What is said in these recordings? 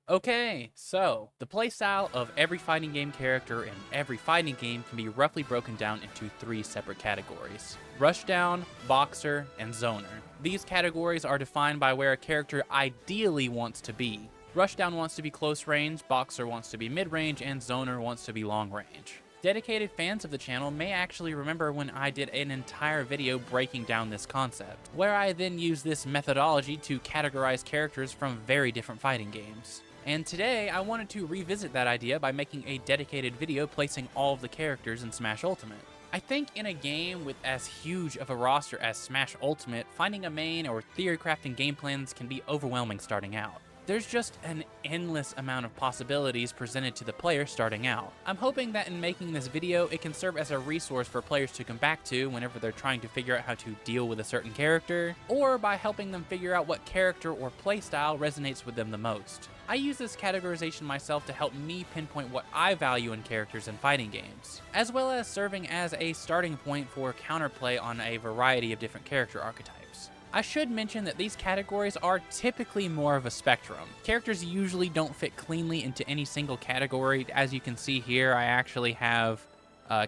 Okay, so the playstyle of every fighting game character in every fighting game can be roughly broken down into three separate categories: Rushdown, Boxer, and Zoner. These categories are defined by where a character ideally wants to be. Rushdown wants to be close range, Boxer wants to be mid range, and Zoner wants to be long range. Dedicated fans of the channel may actually remember when I did an entire video breaking down this concept, where I then used this methodology to categorize characters from very different fighting games. And today, I wanted to revisit that idea by making a dedicated video placing all of the characters in Smash Ultimate. I think in a game with as huge of a roster as Smash Ultimate, finding a main or theory crafting game plans can be overwhelming starting out. There's just an endless amount of possibilities presented to the player starting out. I'm hoping that in making this video, it can serve as a resource for players to come back to whenever they're trying to figure out how to deal with a certain character, or by helping them figure out what character or playstyle resonates with them the most. I use this categorization myself to help me pinpoint what I value in characters in fighting games, as well as serving as a starting point for counterplay on a variety of different character archetypes. I should mention that these categories are typically more of a spectrum. Characters usually don't fit cleanly into any single category. As you can see here, I actually have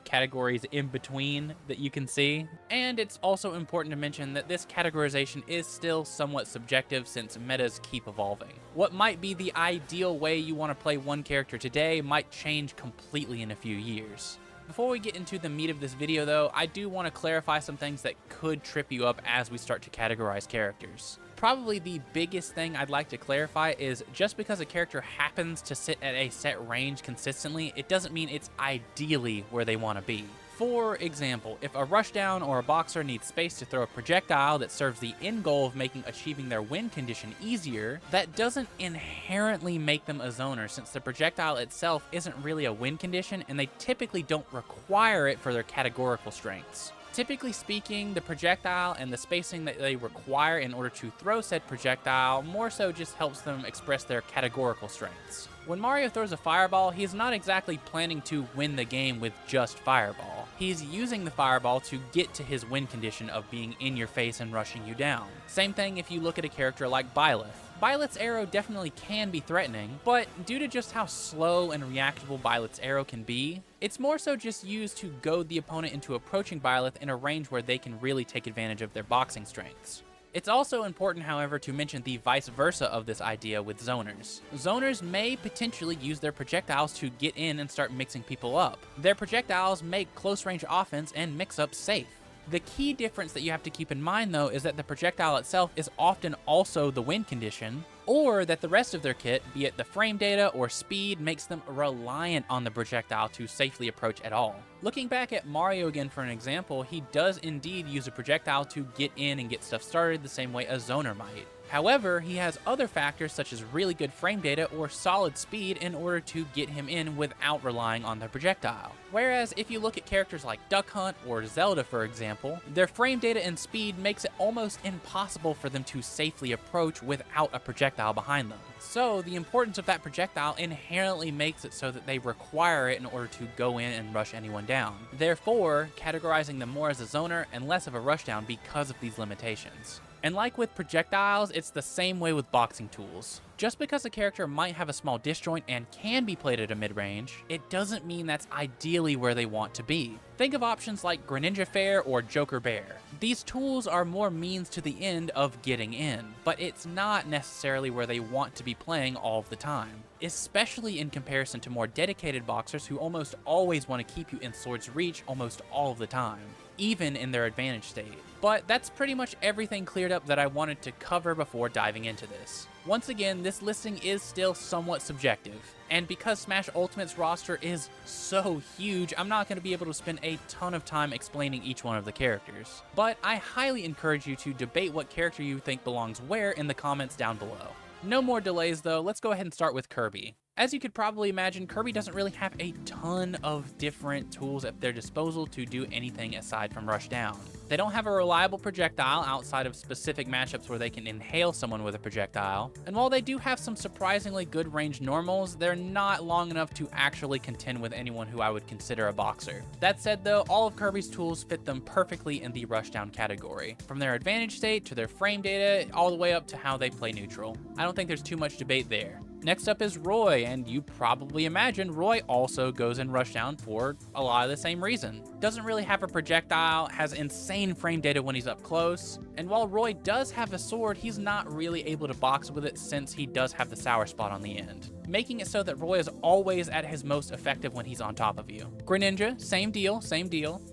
categories in between that you can see. And it's also important to mention that this categorization is still somewhat subjective since metas keep evolving. What might be the ideal way you want to play one character today might change completely in a few years. Before we get into the meat of this video though, I do want to clarify some things that could trip you up as we start to categorize characters. Probably the biggest thing I'd like to clarify is just because a character happens to sit at a set range consistently, it doesn't mean it's ideally where they want to be. For example, if a Rushdown or a Boxer needs space to throw a projectile that serves the end goal of making achieving their win condition easier, that doesn't inherently make them a zoner since the projectile itself isn't really a win condition and they typically don't require it for their categorical strengths. Typically speaking, the projectile and the spacing that they require in order to throw said projectile more so just helps them express their categorical strengths. When Mario throws a fireball, he's not exactly planning to win the game with just fireball. He's using the fireball to get to his win condition of being in your face and rushing you down. Same thing if you look at a character like Byleth. Byleth's arrow definitely can be threatening, but due to just how slow and reactable Byleth's arrow can be, it's more so just used to goad the opponent into approaching Byleth in a range where they can really take advantage of their boxing strengths. It's also important, however, to mention the vice versa of this idea with zoners. Zoners may potentially use their projectiles to get in and start mixing people up. Their projectiles make close-range offense and mix-ups safe. The key difference that you have to keep in mind though is that the projectile itself is often also the win condition, or that the rest of their kit, be it the frame data or speed, makes them reliant on the projectile to safely approach at all. Looking back at Mario again for an example, he does indeed use a projectile to get in and get stuff started the same way a zoner might. However, he has other factors such as really good frame data or solid speed in order to get him in without relying on the projectile. Whereas if you look at characters like Duck Hunt or Zelda for example, their frame data and speed makes it almost impossible for them to safely approach without a projectile behind them. So the importance of that projectile inherently makes it so that they require it in order to go in and rush anyone down. Therefore, categorizing them more as a zoner and less of a rushdown because of these limitations. And like with projectiles, it's the same way with boxing tools. Just because a character might have a small disjoint and can be played at a mid-range, it doesn't mean that's ideally where they want to be. Think of options like Greninja Fair or Joker Bear. These tools are more means to the end of getting in, but it's not necessarily where they want to be playing all of the time, especially in comparison to more dedicated boxers who almost always want to keep you in sword's reach almost all of the time, even in their advantage state. But that's pretty much everything cleared up that I wanted to cover before diving into this. Once again, this listing is still somewhat subjective, and because Smash Ultimate's roster is so huge, I'm not going to be able to spend a ton of time explaining each one of the characters. But I highly encourage you to debate what character you think belongs where in the comments down below. No more delays though, let's go ahead and start with Kirby. As you could probably imagine, Kirby doesn't really have a ton of different tools at their disposal to do anything aside from Rushdown. They don't have a reliable projectile outside of specific matchups where they can inhale someone with a projectile, and while they do have some surprisingly good range normals, they're not long enough to actually contend with anyone who I would consider a boxer. That said though, all of Kirby's tools fit them perfectly in the Rushdown category, from their advantage state to their frame data, all the way up to how they play neutral. I don't think there's too much debate there. Next up is Roy, and you probably imagine Roy also goes in Rushdown for a lot of the same reason. Doesn't really have a projectile, has insane frame data when he's up close, and while Roy does have a sword, he's not really able to box with it since he does have the sour spot on the end, making it so that Roy is always at his most effective when he's on top of you. Greninja, same deal.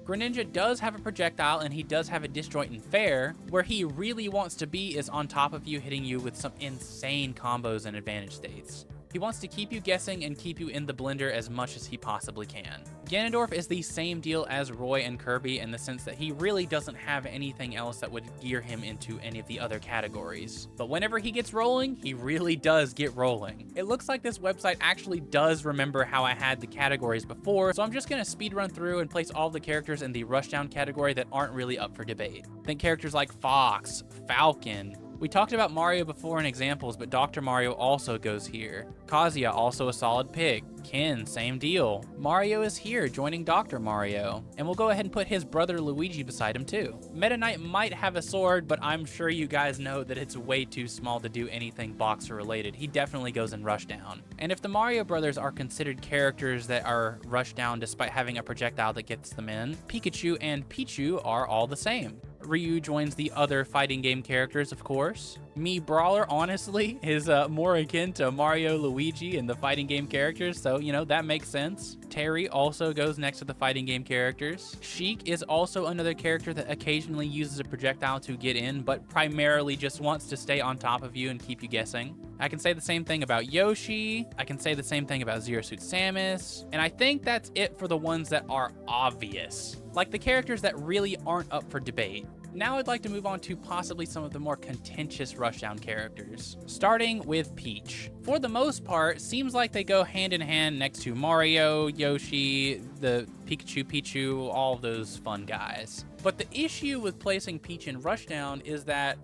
Greninja does have a projectile and he does have a disjoint and fair. Where he really wants to be is on top of you, hitting you with some insane combos and advantage states. He wants to keep you guessing and keep you in the blender as much as he possibly can. Ganondorf is the same deal as Roy and Kirby in the sense that he really doesn't have anything else that would gear him into any of the other categories. But whenever he gets rolling, he really does get rolling. It looks like this website actually does remember how I had the categories before, so I'm just gonna speed run through and place all the characters in the Rushdown category that aren't really up for debate. Think characters like Fox, Falcon. We talked about Mario before in examples, but Dr. Mario also goes here. Kazuya, also a solid pick. Ken, same deal. Mario is here, joining Dr. Mario. And we'll go ahead and put his brother Luigi beside him too. Meta Knight might have a sword, but I'm sure you guys know that it's way too small to do anything boxer related. He definitely goes in Rushdown. And if the Mario brothers are considered characters that are Rushdown despite having a projectile that gets them in, Pikachu and Pichu are all the same. Ryu joins the other fighting game characters, of course. Mii Brawler, honestly, is more akin to Mario, Luigi, and the fighting game characters, so, you know, that makes sense. Terry also goes next to the fighting game characters. Sheik is also another character that occasionally uses a projectile to get in, but primarily just wants to stay on top of you and keep you guessing. I can say the same thing about Yoshi. I can say the same thing about Zero Suit Samus. And I think that's it for the ones that are obvious, like the characters that really aren't up for debate. Now I'd like to move on to possibly some of the more contentious Rushdown characters, starting with Peach. For the most part, seems like they go hand in hand next to Mario, Yoshi, the Pikachu, Pichu, all of those fun guys. But the issue with placing Peach in Rushdown is that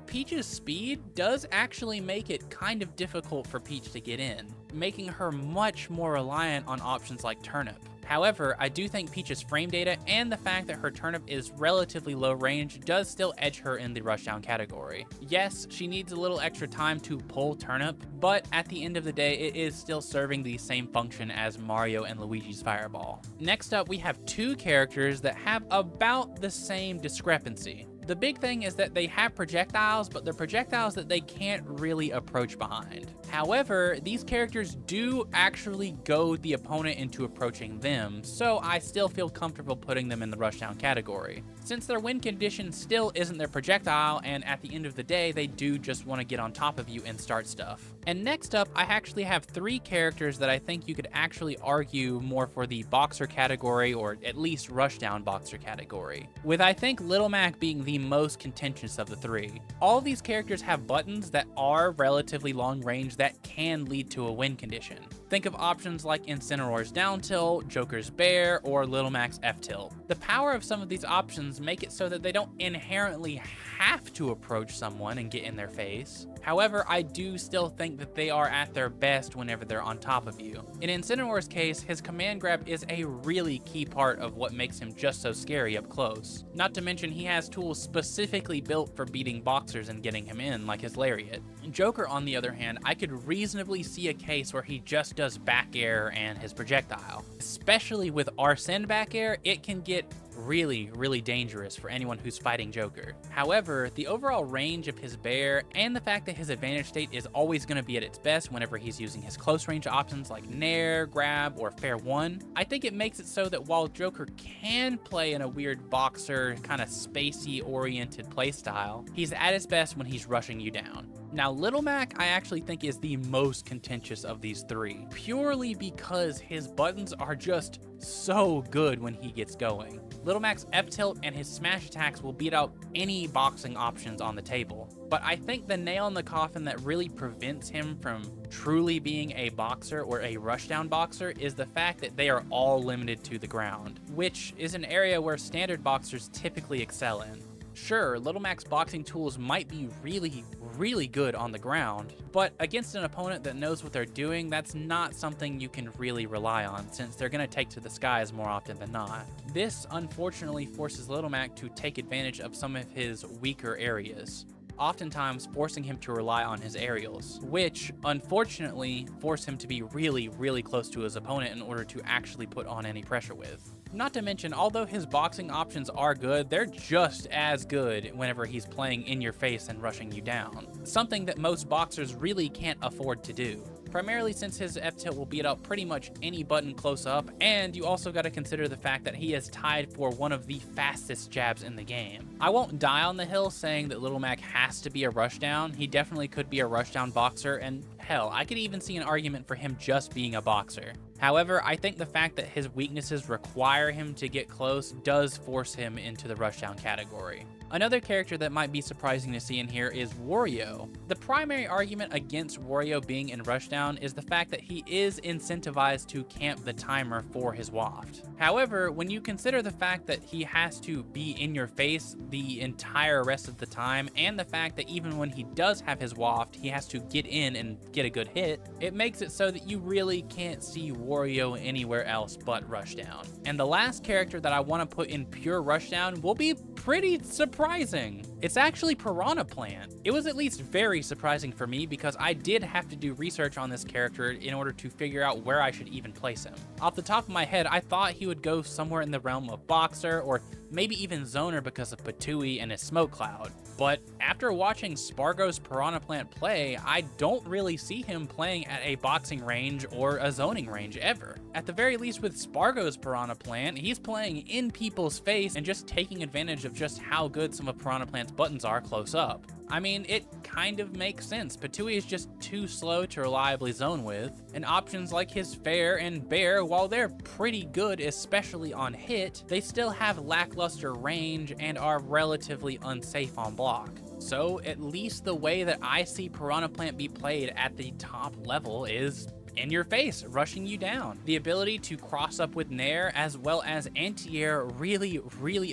Peach's speed does actually make it kind of difficult for Peach to get in, making her much more reliant on options like Turnip. However, I do think Peach's frame data and the fact that her turnip is relatively low range does still edge her in the Rushdown category. Yes, she needs a little extra time to pull turnip, but at the end of the day, it is still serving the same function as Mario and Luigi's Fireball. Next up, we have two characters that have about the same discrepancy. The big thing is that they have projectiles, but they're projectiles that they can't really approach behind. However, these characters do actually goad the opponent into approaching them, so I still feel comfortable putting them in the Rushdown category, since their win condition still isn't their projectile, and at the end of the day, they do just want to get on top of you and start stuff. And next up, I actually have three characters that I think you could actually argue more for the Boxer category, or at least Rushdown Boxer category, with I think Little Mac being the most contentious of the three. All of these characters have buttons that are relatively long range that can lead to a win condition. Think of options like Incineroar's down tilt, Joker's bear, or Little Mac's F tilt. The power of some of these options make it so that they don't inherently have to approach someone and get in their face. However, I do still think that they are at their best whenever they're on top of you. In Incineroar's case, his command grab is a really key part of what makes him just so scary up close. Not to mention he has tools specifically built for beating boxers and getting him in, like his Lariat. Joker, on the other hand, I could reasonably see a case where he just does back air and his projectile. Especially with Arsene back air, it can get really dangerous for anyone who's fighting Joker. However, the overall range of his bear and the fact that his advantage state is always going to be at its best whenever he's using his close range options like Nair, Grab, or Fair 1, I think it makes it so that while Joker can play in a weird boxer, kind of spacey oriented playstyle, he's at his best when he's rushing you down. Now, Little Mac, I actually think is the most contentious of these three, purely because his buttons are just so good when he gets going. Little Mac's F-tilt and his smash attacks will beat out any boxing options on the table. But I think the nail in the coffin that really prevents him from truly being a boxer or a Rushdown boxer is the fact that they are all limited to the ground, which is an area where standard boxers typically excel in. Sure, Little Mac's boxing tools might be really good on the ground, but against an opponent that knows what they're doing, that's not something you can really rely on, since they're going to take to the skies more often than not. This unfortunately forces Little Mac to take advantage of some of his weaker areas. oftentimes forcing him to rely on his aerials, which unfortunately force him to be really close to his opponent in order to actually put on any pressure with. Not to mention, although his boxing options are good, they're just as good whenever he's playing in your face and rushing you down, something that most boxers really can't afford to do. Primarily since his F-tilt will beat up pretty much any button close up, and you also gotta consider the fact that he is tied for one of the fastest jabs in the game. I won't die on the hill saying that Little Mac has to be a rushdown. He definitely could be a rushdown boxer, and hell, I could even see an argument for him just being a boxer. However, I think the fact that his weaknesses require him to get close does force him into the rushdown category. Another character that might be surprising to see in here is Wario. The primary argument against Wario being in Rushdown is the fact that he is incentivized to camp the timer for his waft. However, when you consider the fact that he has to be in your face the entire rest of the time, and the fact that even when he does have his waft, he has to get in and get a good hit, it makes it so that you really can't see Wario anywhere else but Rushdown. And the last character that I want to put in pure Rushdown will be pretty surprising. It's actually Piranha Plant. It was at least very surprising for me because I did have to do research on this character in order to figure out where I should even place him. Off the top of my head, I thought he would go somewhere in the realm of Boxer or maybe even Zoner because of Patooey and his smoke cloud. But after watching Spargo's Piranha Plant play, I don't really see him playing at a boxing range or a zoning range ever. At the very least with Spargo's Piranha Plant, he's playing in people's face and just taking advantage of just how good some of Piranha Plant's buttons are close up. I mean, it kind of makes sense. Patooey is just too slow to reliably zone with, and options like his Fair and Bear, while they're pretty good, especially on hit, they still have lackluster range and are relatively unsafe on block. So at least the way that I see Piranha Plant be played at the top level is in your face, rushing you down. The ability to cross up with Nair as well as anti-air really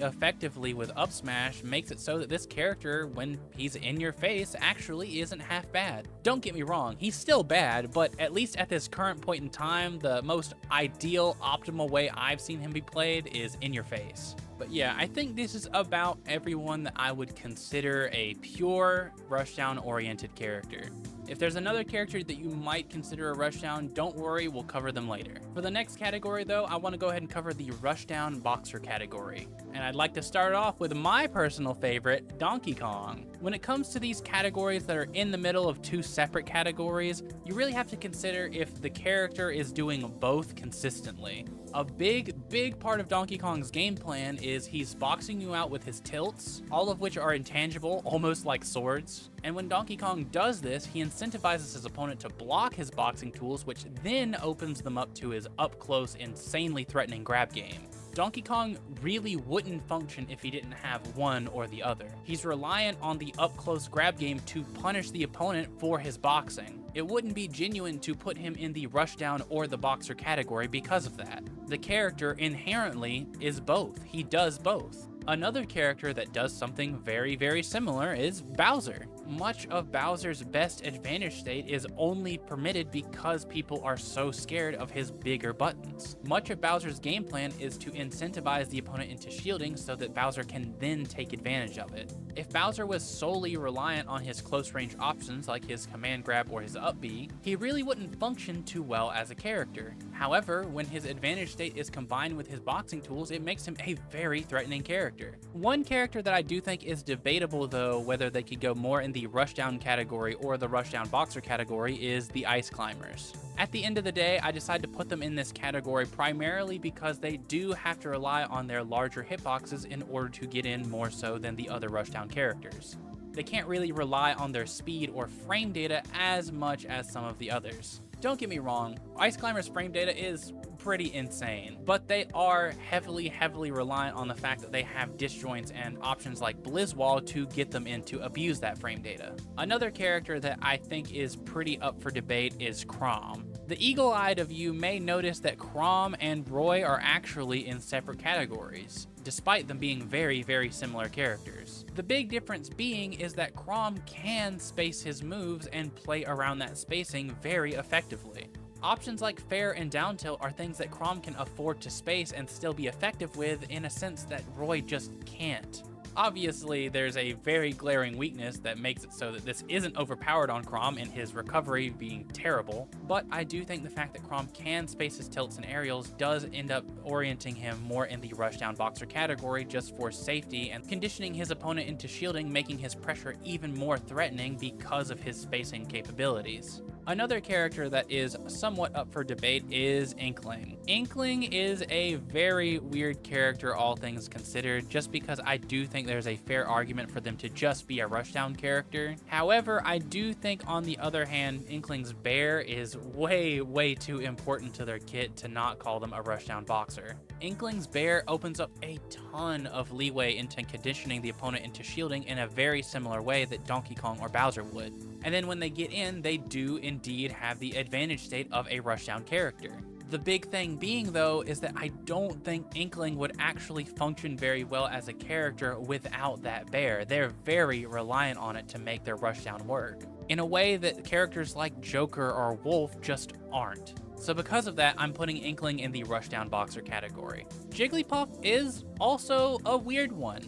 effectively with up smash makes it so that this character, when he's in your face, actually isn't half bad. Don't get me wrong, he's still bad, but at least at this current point in time, the most ideal, optimal way I've seen him be played is in your face. But yeah, I think this is about everyone that I would consider a pure Rushdown oriented character. If there's another character that you might consider a Rushdown, don't worry, we'll cover them later. For the next category though, I want to go ahead and cover the Rushdown Boxer category. And I'd like to start off with my personal favorite, Donkey Kong. When it comes to these categories that are in the middle of two separate categories, you really have to consider if the character is doing both consistently. A big part of Donkey Kong's game plan is he's boxing you out with his tilts, all of which are intangible, almost like swords. And when Donkey Kong does this, he incentivizes his opponent to block his boxing tools, which then opens them up to his up-close, insanely threatening grab game. Donkey Kong really wouldn't function if he didn't have one or the other. He's reliant on the up-close grab game to punish the opponent for his boxing. It wouldn't be genuine to put him in the Rushdown or the Boxer category because of that. The character inherently is both. He does both. Another character that does something very similar is Bowser. Much of Bowser's best advantage state is only permitted because people are so scared of his bigger buttons. Much of Bowser's game plan is to incentivize the opponent into shielding so that Bowser can then take advantage of it. If Bowser was solely reliant on his close range options like his command grab or his up B, he really wouldn't function too well as a character. However, when his advantage state is combined with his boxing tools, it makes him a very threatening character. One character that I do think is debatable though, whether they could go more in the Rushdown category or the Rushdown Boxer category, is the Ice Climbers. At the end of the day, I decided to put them in this category primarily because they do have to rely on their larger hitboxes in order to get in more so than the other Rushdown characters. They can't really rely on their speed or frame data as much as some of the others. Don't get me wrong, Ice Climbers' frame data is pretty insane, but they are heavily reliant on the fact that they have disjoints and options like Blizzwall to get them in to abuse that frame data. Another character that I think is pretty up for debate is Chrom. The eagle-eyed of you may notice that Chrom and Roy are actually in separate categories, despite them being very similar characters. The big difference being is that Chrom can space his moves and play around that spacing very effectively. Options like Fair and Down Tilt are things that Chrom can afford to space and still be effective with in a sense that Roy just can't. Obviously, there's a very glaring weakness that makes it so that this isn't overpowered on Chrom and his recovery being terrible, but I do think the fact that Chrom can space his tilts and aerials does end up orienting him more in the Rushdown Boxer category just for safety and conditioning his opponent into shielding, making his pressure even more threatening because of his spacing capabilities. Another character that is somewhat up for debate is Inkling. Inkling is a very weird character, all things considered, just because I do think there's a fair argument for them to just be a Rushdown character. However, I do think on the other hand, Inkling's bear is way too important to their kit to not call them a Rushdown Boxer. Inkling's bear opens up a ton of leeway into conditioning the opponent into shielding in a very similar way that Donkey Kong or Bowser would. And then when they get in, they do indeed have the advantage state of a Rushdown character. The big thing being though is that I don't think Inkling would actually function very well as a character without that bear. They're very reliant on it to make their Rushdown work, in a way that characters like Joker or Wolf just aren't. So because of that, I'm putting Inkling in the Rushdown Boxer category. Jigglypuff is also a weird one.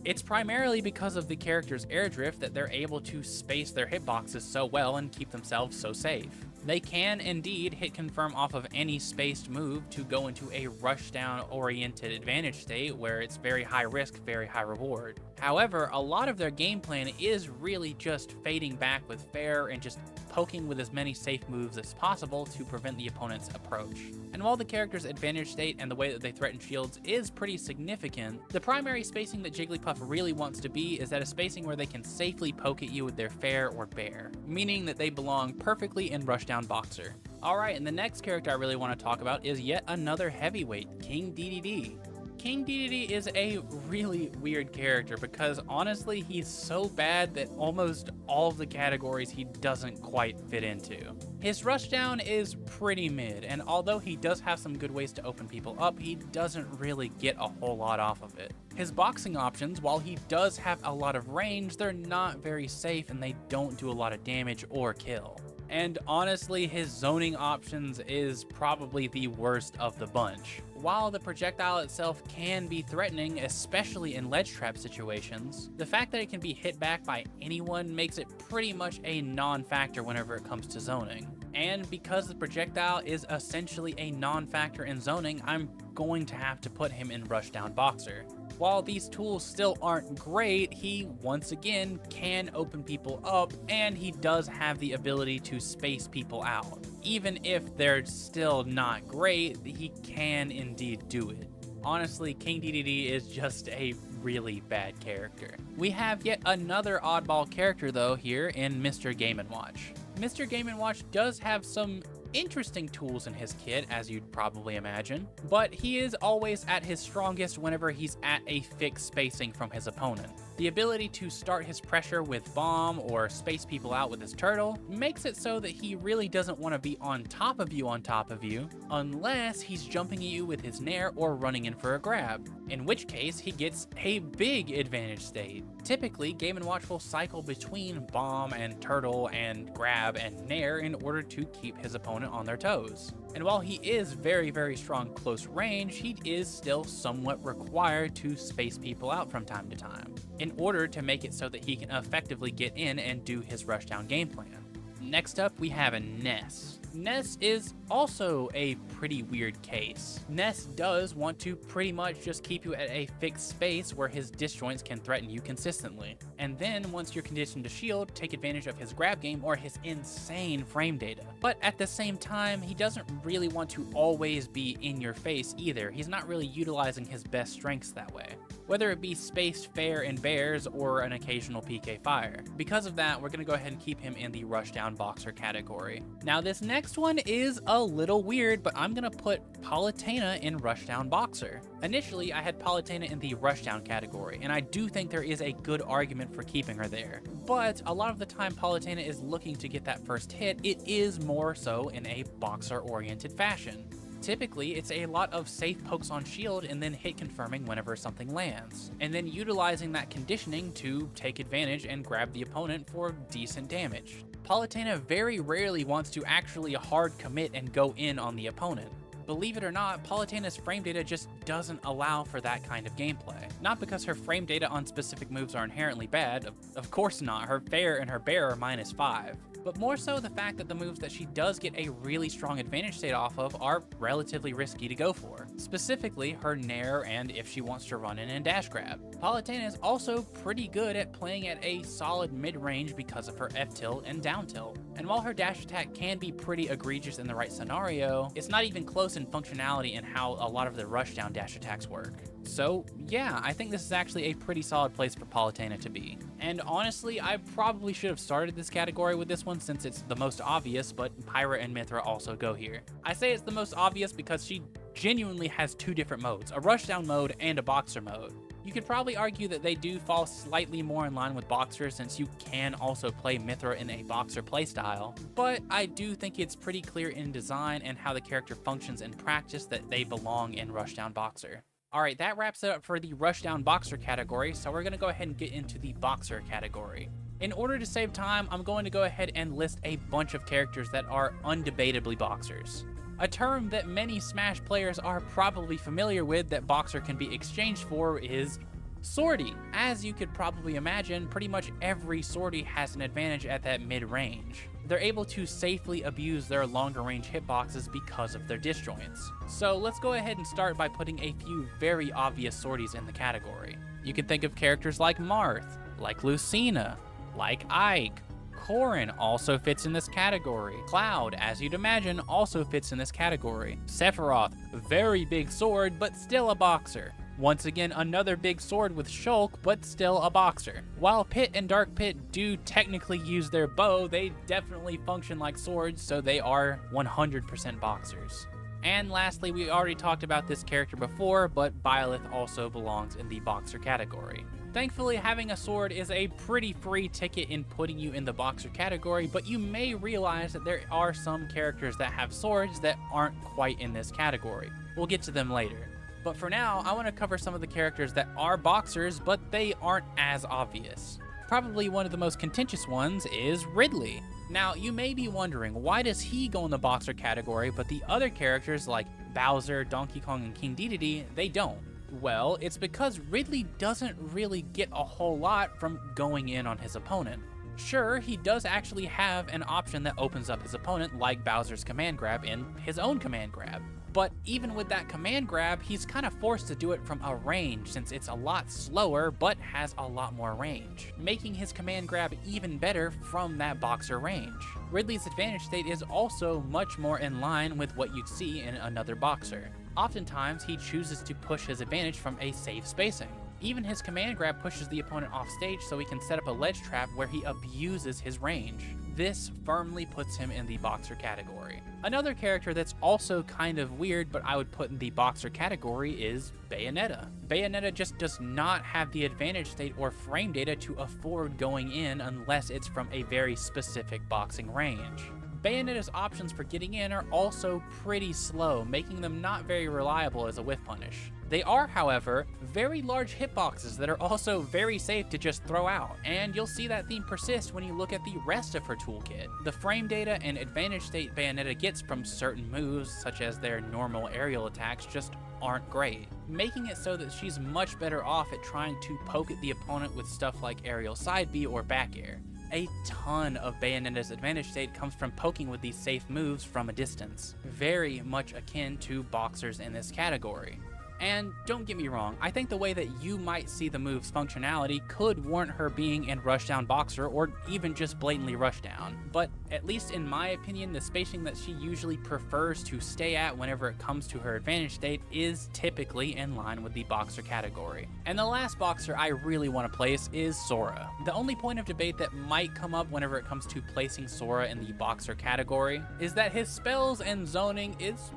It's primarily because of the character's air drift that they're able to space their hitboxes so well and keep themselves so safe. They can indeed hit confirm off of any spaced move to go into a rushdown oriented advantage state where it's very high risk, very high reward. However, a lot of their game plan is really just fading back with fair and just poking with as many safe moves as possible to prevent the opponent's approach. And while the character's advantage state and the way that they threaten shields is pretty significant, the primary spacing that Jigglypuff really wants to be is at a spacing where they can safely poke at you with their fair or bear, meaning that they belong perfectly in Rushdown Boxer. Alright, and the next character I really want to talk about is yet another heavyweight, King Dedede. King Dedede is a really weird character because honestly he's so bad that almost all of the categories he doesn't quite fit into. His rushdown is pretty mid, and although he does have some good ways to open people up, he doesn't really get a whole lot off of it. His boxing options, while he does have a lot of range, they're not very safe and they don't do a lot of damage or kill. And honestly, his zoning options is probably the worst of the bunch. While the projectile itself can be threatening, especially in ledge trap situations, the fact that it can be hit back by anyone makes it pretty much a non-factor whenever it comes to zoning. And because the projectile is essentially a non-factor in zoning, I'm going to have to put him in Rushdown Boxer. While these tools still aren't great, he once again can open people up, and he does have the ability to space people out. Even if they're still not great, he can indeed do it. Honestly, King Dedede is just a really bad character. We have yet another oddball character though here in Mr. Game & Watch. Mr. Game & Watch does have some interesting tools in his kit, as you'd probably imagine, but he is always at his strongest whenever he's at a fixed spacing from his opponent. The ability to start his pressure with bomb or space people out with his turtle makes it so that he really doesn't want to be on top of you unless he's jumping at you with his nair or running in for a grab, in which case he gets a big advantage state. Typically, Game & Watch will cycle between bomb and turtle and grab and nair in order to keep his opponent on their toes. And while he is very strong close range, he is still somewhat required to space people out from time to time, in order to make it so that he can effectively get in and do his rushdown game plan. Next up, we have a Ness. Ness is also a pretty weird case. Ness does want to pretty much just keep you at a fixed space where his disjoints can threaten you consistently. And then once you're conditioned to shield, take advantage of his grab game or his insane frame data. But at the same time, he doesn't really want to always be in your face either. He's not really utilizing his best strengths that way, whether it be spaced fair and bears or an occasional PK fire. Because of that, we're going to go ahead and keep him in the Rushdown Boxer category. Now this next one is a little weird, but I'm going to put Palutena in Rushdown Boxer. Initially, I had Palutena in the Rushdown category, and I do think there is a good argument for keeping her there. But a lot of the time Palutena is looking to get that first hit, it is more so in a boxer-oriented fashion. Typically, it's a lot of safe pokes on shield and then hit confirming whenever something lands, and then utilizing that conditioning to take advantage and grab the opponent for decent damage. Palutena very rarely wants to actually hard commit and go in on the opponent. believe it or not, Palutena's frame data just doesn't allow for that kind of gameplay. Not because her frame data on specific moves are inherently bad, of course not, her fair and her bear are -5. But more so the fact that the moves that she does get a really strong advantage state off of are relatively risky to go for. Specifically, her nair and if she wants to run in and dash grab. Palutena is also pretty good at playing at a solid mid-range because of her F-tilt and down tilt. And while her dash attack can be pretty egregious in the right scenario, it's not even close in functionality and how a lot of the rushdown dash attacks work. So yeah, I think this is actually a pretty solid place for Palutena to be. And honestly, I probably should have started this category with this one since it's the most obvious, but Pyra and Mithra also go here. I say it's the most obvious because she genuinely has two different modes, a rushdown mode and a boxer mode. You could probably argue that they do fall slightly more in line with Boxer since you can also play Mithra in a Boxer playstyle, but I do think it's pretty clear in design and how the character functions in practice that they belong in Rushdown Boxer. Alright, that wraps it up for the Rushdown Boxer category, so we're going to go ahead and get into the Boxer category. In order to save time, I'm going to go ahead and list a bunch of characters that are undebatably Boxers. A term that many Smash players are probably familiar with that Boxer can be exchanged for is Swordy. As you could probably imagine, pretty much every Swordy has an advantage at that mid-range. They're able to safely abuse their longer range hitboxes because of their disjoints. So let's go ahead and start by putting a few very obvious Swordies in the category. You can think of characters like Marth, like Lucina, like Ike. Corrin also fits in this category. Cloud, as you'd imagine, also fits in this category. Sephiroth, very big sword, but still a Boxer. Once again, another big sword with Shulk, but still a Boxer. While Pit and Dark Pit do technically use their bow, they definitely function like swords, so they are 100% Boxers. And lastly, we already talked about this character before, but Byleth also belongs in the Boxer category. Thankfully, having a sword is a pretty free ticket in putting you in the Boxer category, but you may realize that there are some characters that have swords that aren't quite in this category. We'll get to them later. But for now, I want to cover some of the characters that are Boxers, but they aren't as obvious. Probably one of the most contentious ones is Ridley. Now, you may be wondering, why does he go in the Boxer category, but the other characters like Bowser, Donkey Kong, and King Dedede, they don't? Well, it's because Ridley doesn't really get a whole lot from going in on his opponent. Sure, he does actually have an option that opens up his opponent, like Bowser's command grab in his own command grab. But even with that command grab, he's kind of forced to do it from a range since it's a lot slower but has a lot more range, making his command grab even better from that Boxer range. Ridley's advantage state is also much more in line with what you'd see in another Boxer. Oftentimes, he chooses to push his advantage from a safe spacing. Even his command grab pushes the opponent off stage so he can set up a ledge trap where he abuses his range. This firmly puts him in the Boxer category. Another character that's also kind of weird but I would put in the Boxer category is Bayonetta. Bayonetta just does not have the advantage state or frame data to afford going in unless it's from a very specific boxing range. Bayonetta's options for getting in are also pretty slow, making them not very reliable as a whiff punish. They are, however, very large hitboxes that are also very safe to just throw out, and you'll see that theme persist when you look at the rest of her toolkit. The frame data and advantage state Bayonetta gets from certain moves, such as their normal aerial attacks, just aren't great, making it so that she's much better off at trying to poke at the opponent with stuff like aerial side B or back air. A ton of Bayonetta's advantage state comes from poking with these safe moves from a distance, very much akin to Boxers in this category. And don't get me wrong, I think the way that you might see the move's functionality could warrant her being in Rushdown Boxer or even just blatantly Rushdown. But at least in my opinion, the spacing that she usually prefers to stay at whenever it comes to her advantage state is typically in line with the Boxer category. And the last Boxer I really want to place is Sora. The only point of debate that might come up whenever it comes to placing Sora in the Boxer category is that his spells and zoning is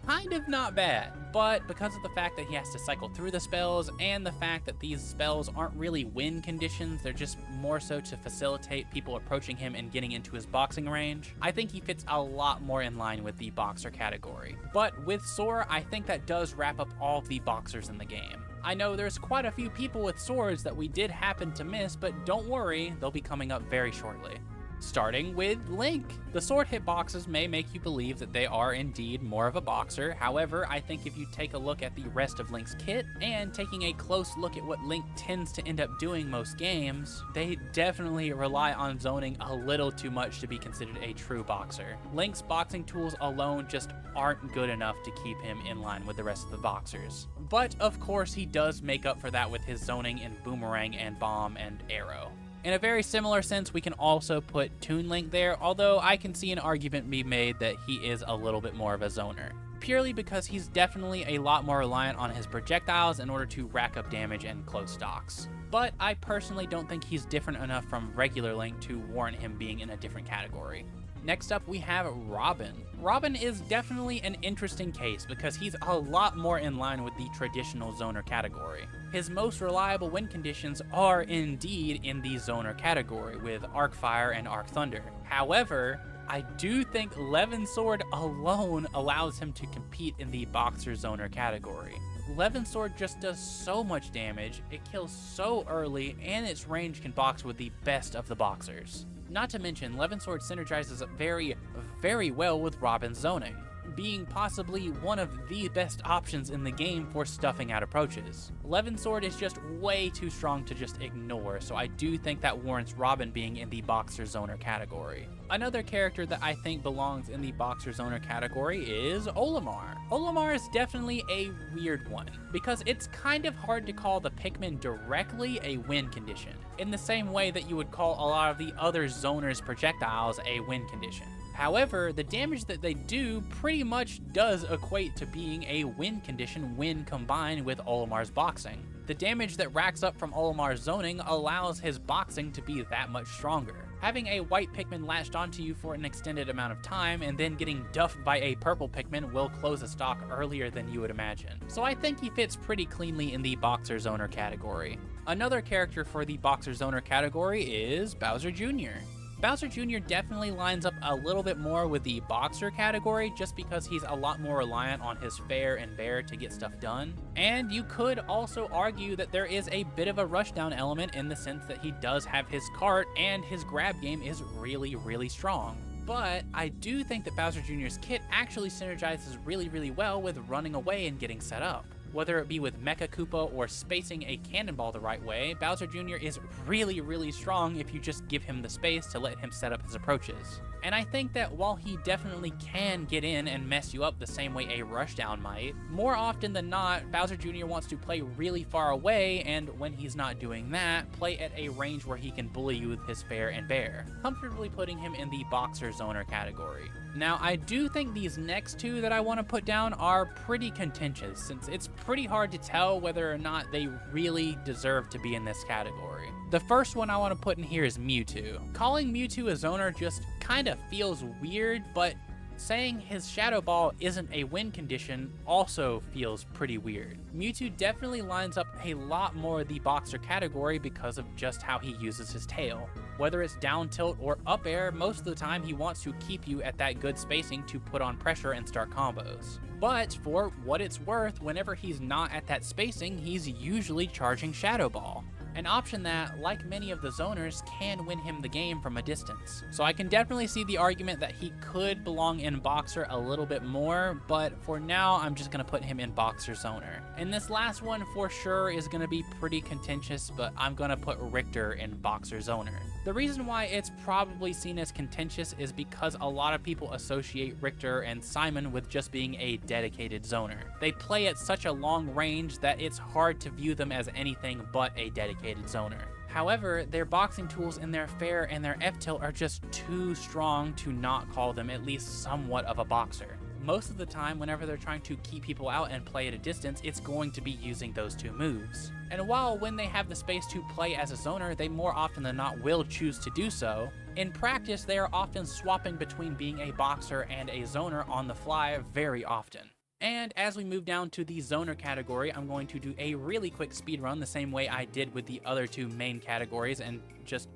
kind of not bad, but because of the fact that he has to cycle through the spells and the fact that these spells aren't really win conditions, they're just more so to facilitate people approaching him and getting into his boxing range, I think he fits a lot more in line with the Boxer category. But with Sora, I think that does wrap up all of the Boxers in the game. I know there's quite a few people with swords that we did happen to miss, but don't worry, they'll be coming up very shortly. Starting with Link. The sword hitboxes may make you believe that they are indeed more of a boxer. However, I think if you take a look at the rest of Link's kit and taking a close look at what Link tends to end up doing most games, they definitely rely on zoning a little too much to be considered a true boxer. Link's boxing tools alone just aren't good enough to keep him in line with the rest of the boxers. But of course he does make up for that with his zoning in Boomerang and Bomb and Arrow. In a very similar sense, we can also put Toon Link there, although I can see an argument be made that he is a little bit more of a zoner, purely because he's definitely a lot more reliant on his projectiles in order to rack up damage and close stocks. But I personally don't think he's different enough from regular Link to warrant him being in a different category. Next up, we have Robin. Robin is definitely an interesting case because he's a lot more in line with the traditional zoner category. His most reliable win conditions are indeed in the zoner category with Arc Fire and Arc Thunder. However, I do think Levin Sword alone allows him to compete in the boxer zoner category. Levin Sword just does so much damage, it kills so early, and its range can box with the best of the boxers. Not to mention, Levin Sword synergizes very, very well with Robin's zoning, being possibly one of the best options in the game for stuffing out approaches. Levin Sword is just way too strong to just ignore, so I do think that warrants Robin being in the boxer zoner category. Another character that I think belongs in the boxer zoner category is Olimar. Olimar is definitely a weird one, because it's kind of hard to call the Pikmin directly a win condition, in the same way that you would call a lot of the other zoners' projectiles a win condition. However, the damage that they do pretty much does equate to being a win condition when combined with Olimar's boxing. The damage that racks up from Olimar's zoning allows his boxing to be that much stronger. Having a white Pikmin latched onto you for an extended amount of time and then getting duffed by a purple Pikmin will close a stock earlier than you would imagine. So I think he fits pretty cleanly in the boxer zoner category. Another character for the boxer zoner category is Bowser Jr. Bowser Jr. definitely lines up a little bit more with the boxer category just because he's a lot more reliant on his fair and bear to get stuff done. And you could also argue that there is a bit of a rushdown element in the sense that he does have his cart and his grab game is really, really strong. But I do think that Bowser Jr.'s kit actually synergizes really, really well with running away and getting set up. Whether it be with Mecha Koopa or spacing a cannonball the right way, Bowser Jr. is really, really strong if you just give him the space to let him set up his approaches. And I think that while he definitely can get in and mess you up the same way a Rushdown might, more often than not, Bowser Jr. wants to play really far away, and when he's not doing that, play at a range where he can bully you with his fair and bear, comfortably putting him in the boxer zoner category. Now, I do think these next two that I want to put down are pretty contentious, since it's pretty hard to tell whether or not they really deserve to be in this category. The first one I want to put in here is Mewtwo. Calling Mewtwo a zoner just kind of feels weird, but saying his Shadow Ball isn't a win condition also feels pretty weird. Mewtwo definitely lines up a lot more the boxer category because of just how he uses his tail. Whether it's down tilt or up air, most of the time he wants to keep you at that good spacing to put on pressure and start combos. But for what it's worth, whenever he's not at that spacing, he's usually charging Shadow Ball. An option that, like many of the zoners, can win him the game from a distance. So I can definitely see the argument that he could belong in Boxer a little bit more, but for now, I'm just going to put him in Boxer Zoner. And this last one for sure is going to be pretty contentious, but I'm going to put Richter in Boxer Zoner. The reason why it's probably seen as contentious is because a lot of people associate Richter and Simon with just being a dedicated zoner. They play at such a long range that it's hard to view them as anything but a dedicated zoner. However, their boxing tools in their fair and their F-tilt are just too strong to not call them at least somewhat of a boxer. Most of the time, whenever they're trying to keep people out and play at a distance, it's going to be using those two moves. And while when they have the space to play as a zoner, they more often than not will choose to do so, in practice they are often swapping between being a boxer and a zoner on the fly very often. And as we move down to the zoner category, I'm going to do a really quick speed run the same way I did with the other two main categories and just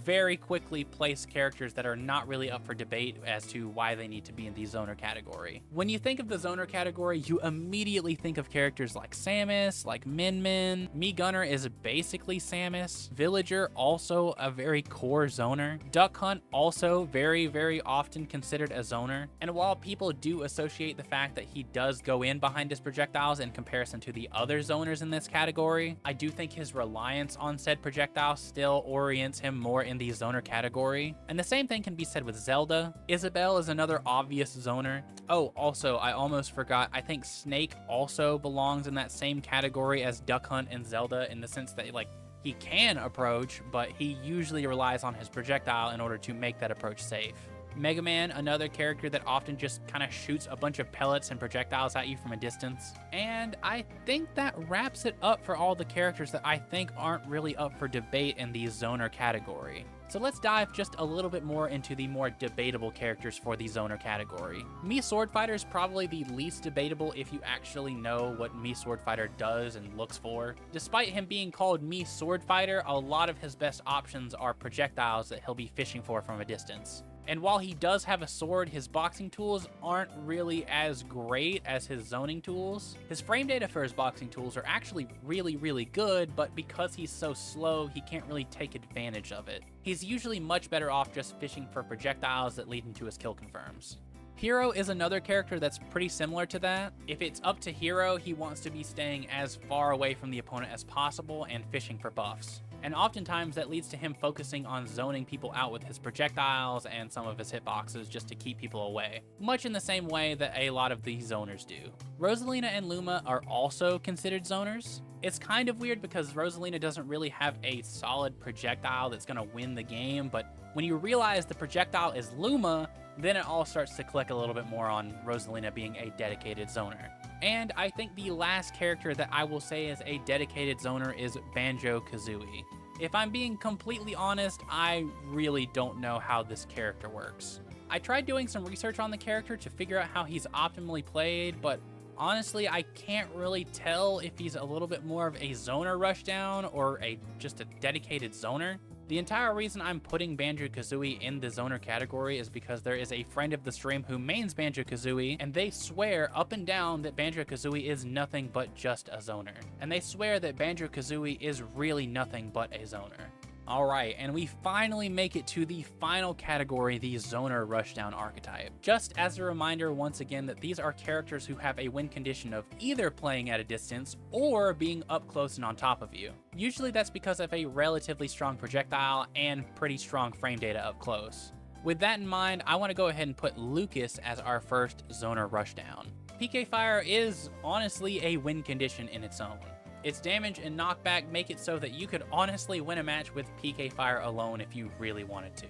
very quickly place characters that are not really up for debate as to why they need to be in the zoner category. When you think of the zoner category, you immediately think of characters like Samus, like Min Min. Mii Gunner is basically Samus. Villager, also a very core zoner. Duck Hunt, also very often considered a zoner. And while people do associate the fact that he does go in behind his projectiles in comparison to the other zoners in this category, I do think his reliance on said projectile still orients him more in the zoner category. And the same thing can be said with Zelda. Isabelle is another obvious zoner. Oh, also, I almost forgot, I think Snake also belongs in that same category as Duck Hunt and Zelda, in the sense that, like, he can approach, but he usually relies on his projectile in order to make that approach safe. Mega Man, another character that often just kind of shoots a bunch of pellets and projectiles at you from a distance. And I think that wraps it up for all the characters that I think aren't really up for debate in the zoner category. So let's dive just a little bit more into the more debatable characters for the zoner category. Mii Swordfighter is probably the least debatable if you actually know what Mii Swordfighter does and looks for. Despite him being called Mii Swordfighter, a lot of his best options are projectiles that he'll be fishing for from a distance. And while he does have a sword, his boxing tools aren't really as great as his zoning tools. His frame data for his boxing tools are actually really good, but because he's so slow, he can't really take advantage of it. He's usually much better off just fishing for projectiles that lead into his kill confirms. Hero is another character that's pretty similar to that. If it's up to Hero, he wants to be staying as far away from the opponent as possible and fishing for buffs. And oftentimes that leads to him focusing on zoning people out with his projectiles and some of his hitboxes just to keep people away, much in the same way that a lot of these zoners do. Rosalina and Luma are also considered zoners. It's kind of weird because Rosalina doesn't really have a solid projectile that's going to win the game, but when you realize the projectile is Luma, then it all starts to click a little bit more on Rosalina being a dedicated zoner. And I think the last character that I will say is a dedicated zoner is Banjo-Kazooie. If I'm being completely honest, I really don't know how this character works. I tried doing some research on the character to figure out how he's optimally played, but honestly, I can't really tell if he's a little bit more of a zoner rushdown or just a dedicated zoner. The entire reason I'm putting Banjo-Kazooie in the zoner category is because there is a friend of the stream who mains Banjo-Kazooie, and they swear up and down that Banjo-Kazooie is nothing but just a zoner. And they swear that Banjo-Kazooie is really nothing but a zoner. Alright, and we finally make it to the final category, the zoner rushdown archetype. Just as a reminder once again that these are characters who have a win condition of either playing at a distance or being up close and on top of you. Usually that's because of a relatively strong projectile and pretty strong frame data up close. With that in mind, I want to go ahead and put Lucas as our first zoner rushdown. PK Fire is honestly a win condition in its own. Its damage and knockback make it so that you could honestly win a match with PK Fire alone if you really wanted to.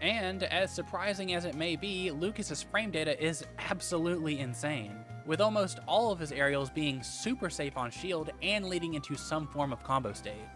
And as surprising as it may be, Lucas's frame data is absolutely insane, with almost all of his aerials being super safe on shield and leading into some form of combo state.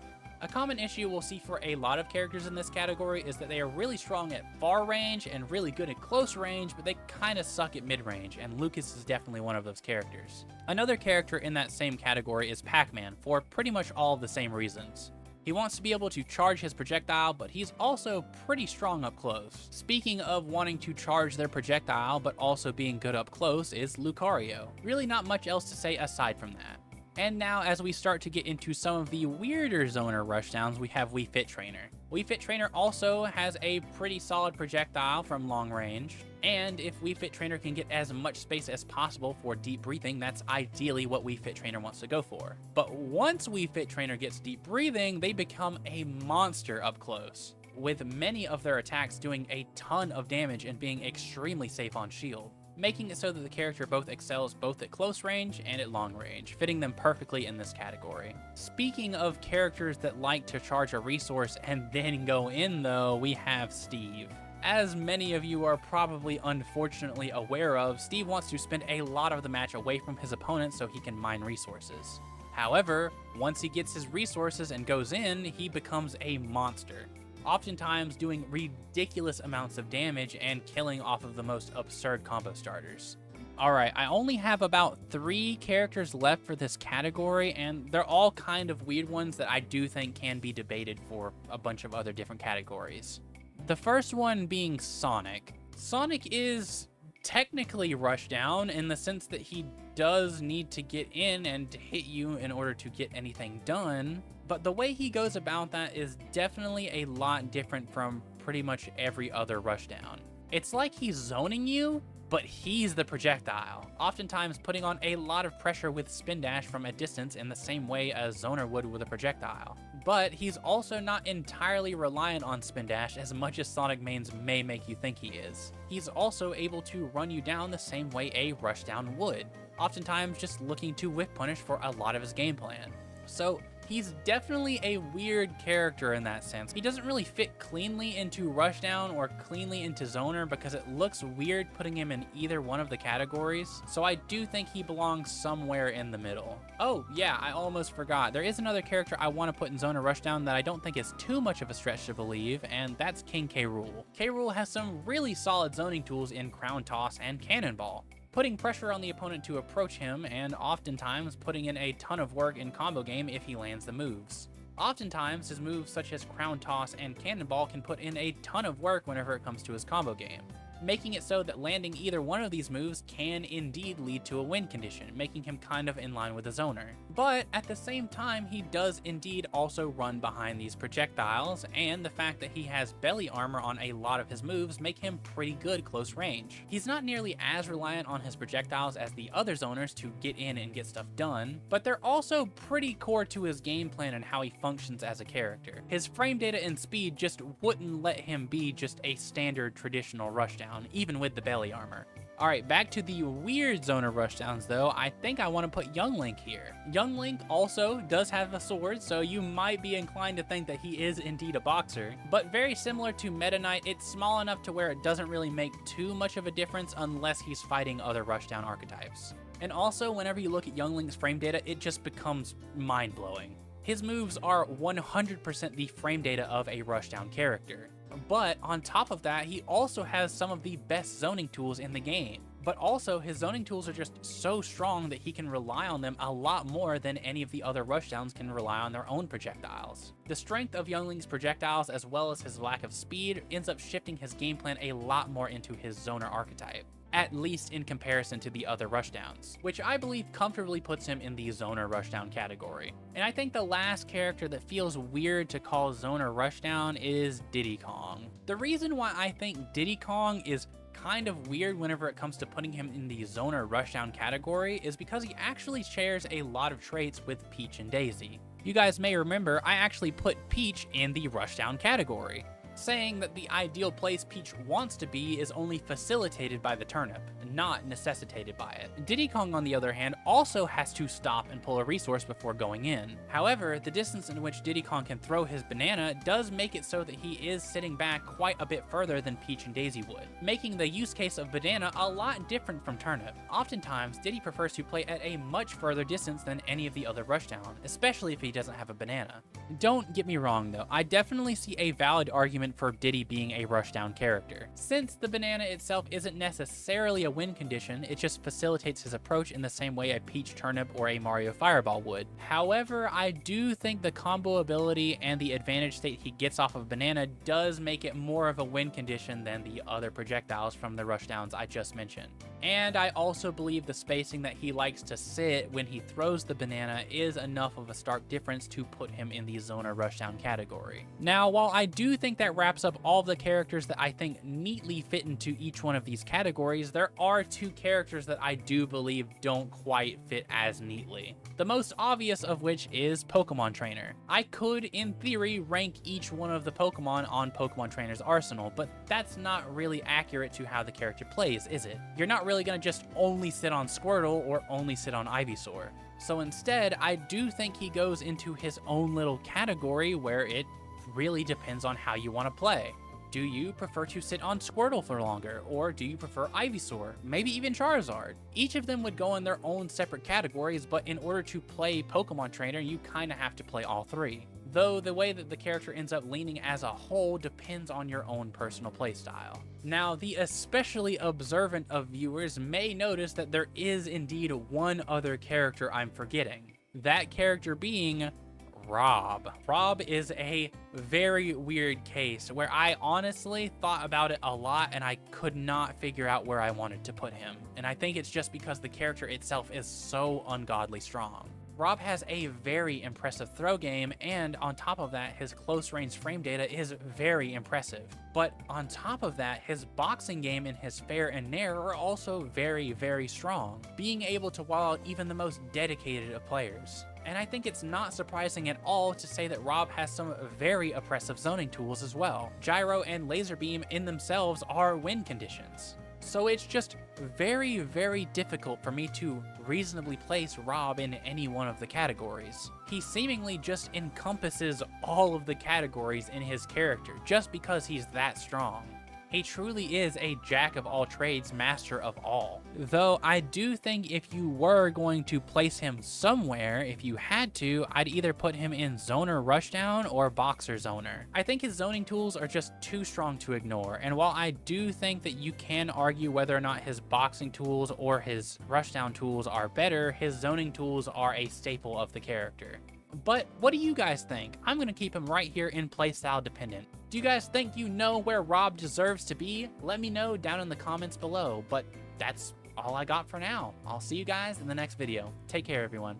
A common issue we'll see for a lot of characters in this category is that they are really strong at far range and really good at close range, but they kinda suck at mid range, and Lucas is definitely one of those characters. Another character in that same category is Pac-Man, for pretty much all of the same reasons. He wants to be able to charge his projectile, but he's also pretty strong up close. Speaking of wanting to charge their projectile, but also being good up close, is Lucario. Really not much else to say aside from that. And now, as we start to get into some of the weirder zoner rushdowns, we have Wii Fit Trainer. Wii Fit Trainer also has a pretty solid projectile from long range, and if Wii Fit Trainer can get as much space as possible for deep breathing, that's ideally what Wii Fit Trainer wants to go for. But once Wii Fit Trainer gets deep breathing, they become a monster up close, with many of their attacks doing a ton of damage and being extremely safe on shield, making it so that the character both excels both at close range and at long range, fitting them perfectly in this category. Speaking of characters that like to charge a resource and then go in though, we have Steve. As many of you are probably unfortunately aware of, Steve wants to spend a lot of the match away from his opponent so he can mine resources. However, once he gets his resources and goes in, he becomes a monster, oftentimes doing ridiculous amounts of damage and killing off of the most absurd combo starters. Alright, I only have about 3 characters left for this category, and they're all kind of weird ones that I do think can be debated for a bunch of other different categories. The first one being Sonic. Sonic is technically Rushdown in the sense that he does need to get in and hit you in order to get anything done, but the way he goes about that is definitely a lot different from pretty much every other Rushdown. It's like he's zoning you, but he's the projectile, oftentimes putting on a lot of pressure with spin dash from a distance in the same way a zoner would with a projectile. But he's also not entirely reliant on spin dash as much as Sonic mains may make you think he is. He's also able to run you down the same way a Rushdown would, oftentimes just looking to whiff punish for a lot of his game plan. So he's definitely a weird character in that sense. He doesn't really fit cleanly into Rushdown or cleanly into Zoner because it looks weird putting him in either one of the categories, so I do think he belongs somewhere in the middle. Oh yeah, I almost forgot. There is another character I want to put in Zoner Rushdown that I don't think is too much of a stretch to believe, and that's King K. Rool. K. Rool has some really solid zoning tools in Crown Toss and Cannonball, putting pressure on the opponent to approach him, and oftentimes putting in a ton of work in combo game if he lands the moves. Oftentimes, his moves such as Crown Toss and Cannonball can put in a ton of work whenever it comes to his combo game, making it so that landing either one of these moves can indeed lead to a win condition, making him kind of in line with a zoner. But at the same time, he does indeed also run behind these projectiles, and the fact that he has belly armor on a lot of his moves make him pretty good close range. He's not nearly as reliant on his projectiles as the other zoners to get in and get stuff done, but they're also pretty core to his game plan and how he functions as a character. His frame data and speed just wouldn't let him be just a standard traditional Rushdown, even with the belly armor. Alright, back to the weird zoner Rushdowns though. I think I want to put Young Link here. Young Link also does have a sword, so you might be inclined to think that he is indeed a boxer, but very similar to Meta Knight, it's small enough to where it doesn't really make too much of a difference unless he's fighting other Rushdown archetypes. And also, whenever you look at Young Link's frame data, it just becomes mind-blowing. His moves are 100% the frame data of a Rushdown character. But on top of that, he also has some of the best zoning tools in the game. But also, his zoning tools are just so strong that he can rely on them a lot more than any of the other Rushdowns can rely on their own projectiles. The strength of Young Link's projectiles, as well as his lack of speed, ends up shifting his game plan a lot more into his zoner archetype, at least in comparison to the other Rushdowns, which I believe comfortably puts him in the Zoner Rushdown category. And I think the last character that feels weird to call Zoner Rushdown is Diddy Kong. The reason why I think Diddy Kong is kind of weird whenever it comes to putting him in the Zoner Rushdown category is because he actually shares a lot of traits with Peach and Daisy. You guys may remember I actually put Peach in the Rushdown category, saying that the ideal place Peach wants to be is only facilitated by the turnip, not necessitated by it. Diddy Kong, on the other hand, also has to stop and pull a resource before going in. However, the distance in which Diddy Kong can throw his banana does make it so that he is sitting back quite a bit further than Peach and Daisy would, making the use case of banana a lot different from turnip. Oftentimes, Diddy prefers to play at a much further distance than any of the other Rushdown, especially if he doesn't have a banana. Don't get me wrong though, I definitely see a valid argument for Diddy being a Rushdown character. Since the banana itself isn't necessarily a win condition, it just facilitates his approach in the same way a Peach Turnip or a Mario Fireball would. However, I do think the combo ability and the advantage state he gets off of banana does make it more of a win condition than the other projectiles from the Rushdowns I just mentioned. And I also believe the spacing that he likes to sit when he throws the banana is enough of a stark difference to put him in the Zoner Rushdown category. Now, while I do think that wraps up all of the characters that I think neatly fit into each one of these categories, there are two characters that I do believe don't quite fit as neatly. The most obvious of which is Pokemon Trainer. I could, in theory, rank each one of the Pokemon on Pokemon Trainer's arsenal, but that's not really accurate to how the character plays, is it? You're not really gonna just only sit on Squirtle or only sit on Ivysaur. So instead, I do think he goes into his own little category where it really depends on how you want to play. Do you prefer to sit on Squirtle for longer, or do you prefer Ivysaur, maybe even Charizard? Each of them would go in their own separate categories, but in order to play Pokemon Trainer, you kind of have to play all three. though the way that the character ends up leaning as a whole depends on your own personal playstyle. Now, the especially observant of viewers may notice that there is indeed one other character I'm forgetting. That character being Rob. Rob is a very weird case where I honestly thought about it a lot and I could not figure out where I wanted to put him. And I think it's just because the character itself is so ungodly strong. Rob has a very impressive throw game, and on top of that, his close range frame data is very impressive. But on top of that, his boxing game and his fair and nair are also very, very strong, being able to wall out even the most dedicated of players. And I think it's not surprising at all to say that Rob has some very oppressive zoning tools as well. Gyro and laser beam in themselves are win conditions. So it's just very, very difficult for me to reasonably place Rob in any one of the categories. He seemingly just encompasses all of the categories in his character just because he's that strong. He truly is a jack of all trades, master of all. Though I do think if you were going to place him somewhere, if you had to, I'd either put him in Zoner Rushdown or Boxer Zoner. I think his zoning tools are just too strong to ignore, and while I do think that you can argue whether or not his boxing tools or his Rushdown tools are better, his zoning tools are a staple of the character. But what do you guys think? I'm going to keep him right here in Playstyle Dependent. Do you guys think you know where Rob deserves to be? Let me know down in the comments below, but that's all I got for now. I'll see you guys in the next video. Take care, everyone.